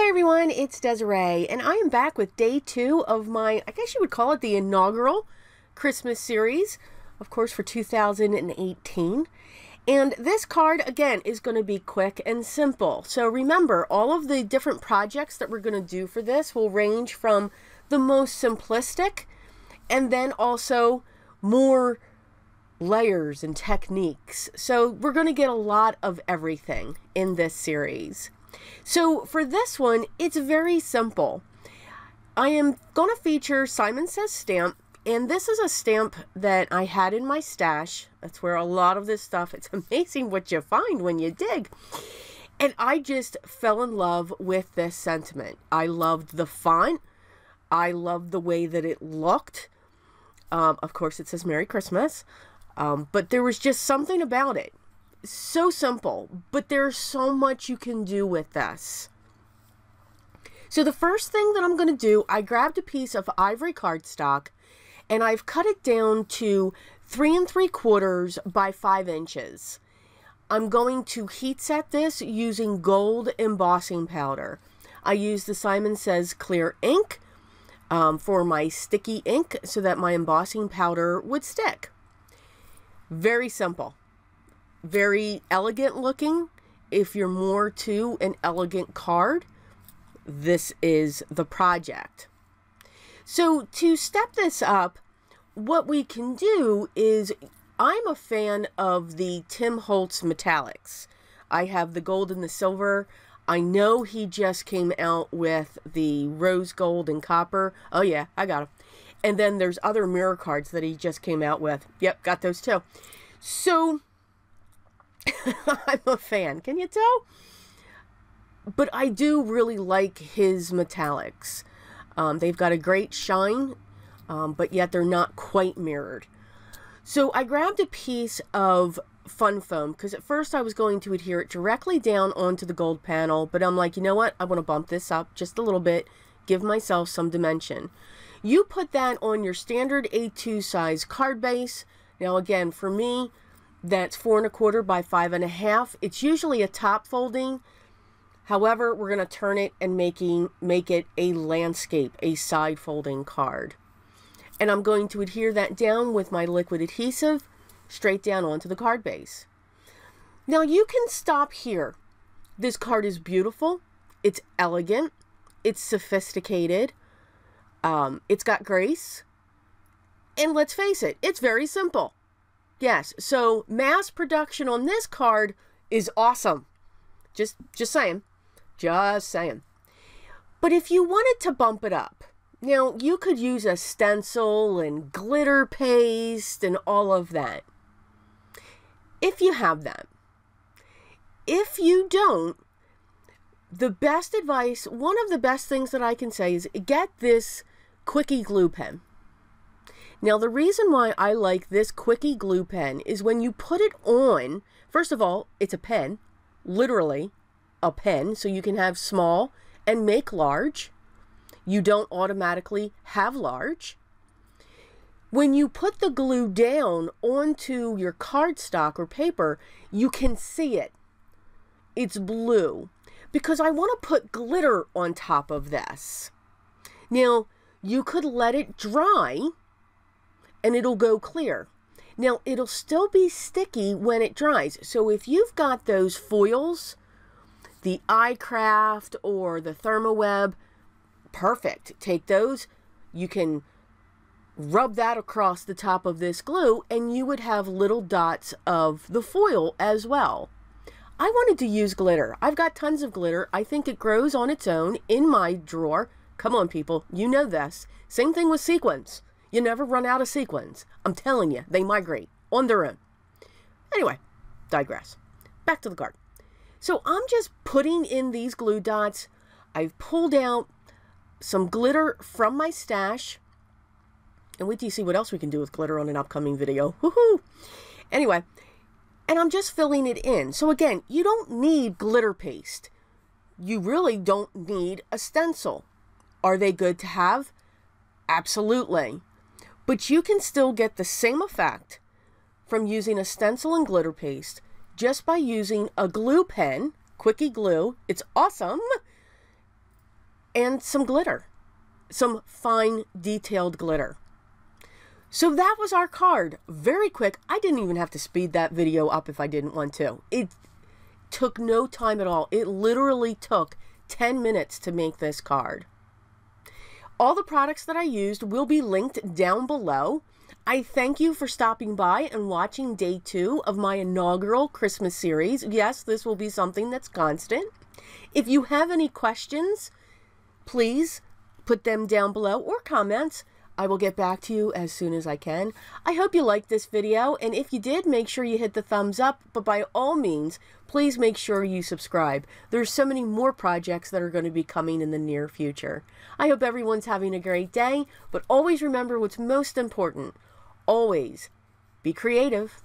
Everyone, it's Desiree, and I am back with day 2 of my, I guess you would call it the inaugural Christmas series, of course, for 2018. And this card, again, is going to be quick and simple. So remember, all of the different projects that we're going to do for this will range from the most simplistic and then also more layers and techniques. So we're going to get a lot of everything in this series. So for this one, it's very simple. I am going to feature Simon Says stamp, and this is a stamp that I had in my stash. That's where a lot of this stuff, it's amazing what you find when you dig. And I just fell in love with this sentiment. I loved the font. I loved the way that it looked. Of course, it says Merry Christmas. But there was just something about it. So simple, but there's so much you can do with this. So the first thing that I'm going to do, I grabbed a piece of ivory cardstock and I've cut it down to 3 3/4 by 5 inches. I'm going to heat set this using gold embossing powder. I use the Simon Says clear ink for my sticky ink so that my embossing powder would stick. Very simple. Very elegant looking. If you're more to an elegant card, this is the project. So to step this up, what we can do is, I'm a fan of the Tim Holtz metallics. I have the gold and the silver. I know he just came out with the rose gold and copper. Oh yeah, I got them. And then there's other mirror cards that he just came out with. Yep, got those too. So I'm a fan, can you tell? But I do really like his metallics. They've got a great shine, but yet they're not quite mirrored. So I grabbed a piece of fun foam, because at first I was going to adhere it directly down onto the gold panel, but I'm like, you know what? I want to bump this up just a little bit, give myself some dimension. You put that on your standard A2 size card base. Now again, for me, that's 4 1/4 by 5 1/2. It's usually a top folding. However, we're going to turn it and make it a landscape, a side folding card. And I'm going to adhere that down with my liquid adhesive straight down onto the card base. Now you can stop here. This card is beautiful. It's elegant. It's sophisticated. It's got grace. And let's face it, it's very simple. Yes, so mass production on this card is awesome. Just saying. Just saying. But if you wanted to bump it up, now you could use a stencil and glitter paste and all of that. If you have that. If you don't, the best advice, one of the best things that I can say is get this Quickie glue pen. Now, the reason why I like this Quickie glue pen is when you put it on, first of all, it's a pen, literally a pen, so you can have small and make large. You don't automatically have large. When you put the glue down onto your cardstock or paper, you can see it. It's blue, because I want to put glitter on top of this. Now, you could let it dry and it'll go clear. Now, it'll still be sticky when it dries. So if you've got those foils, the iCraft or the ThermoWeb, perfect. Take those. You can rub that across the top of this glue and you would have little dots of the foil as well. I wanted to use glitter. I've got tons of glitter. I think it grows on its own in my drawer. Come on, people. You know this. Same thing with sequins. You never run out of sequins. I'm telling you, they migrate on their own. Anyway, digress. Back to the card. So I'm just putting in these glue dots. I've pulled out some glitter from my stash. And wait till you see what else we can do with glitter on an upcoming video. Woohoo! Anyway, and I'm just filling it in. So again, you don't need glitter paste. You really don't need a stencil. Are they good to have? Absolutely. But you can still get the same effect from using a stencil and glitter paste just by using a glue pen, Quickie glue. It's awesome. and some glitter, some fine detailed glitter. So that was our card. Very quick. I didn't even have to speed that video up if I didn't want to. It took no time at all. It literally took 10 minutes to make this card. All the products that I used will be linked down below. I thank you for stopping by and watching day 2 of my inaugural Christmas series. Yes, this will be something that's constant. If you have any questions, please put them down below or comments. I will get back to you as soon as I can. I hope you liked this video, and if you did, make sure you hit the thumbs up, but by all means, please make sure you subscribe. There's so many more projects that are going to be coming in the near future. I hope everyone's having a great day, but always remember what's most important. Always be creative.